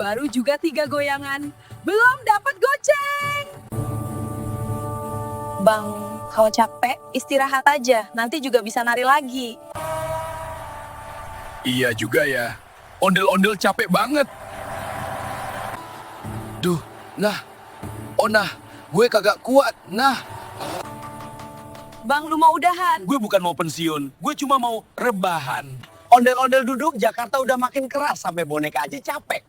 Baru juga 3 goyangan. Belum dapat goceng. Bang, kalau capek istirahat aja, nanti juga bisa nari lagi. Iya juga ya. Ondel-ondel capek banget. Duh, nah. Onah, gue kagak kuat. Nah, Bang, lu mau udahan? Gue bukan mau pensiun, gue cuma mau rebahan. Ondel-ondel duduk, Jakarta udah makin keras sampai boneka aja capek.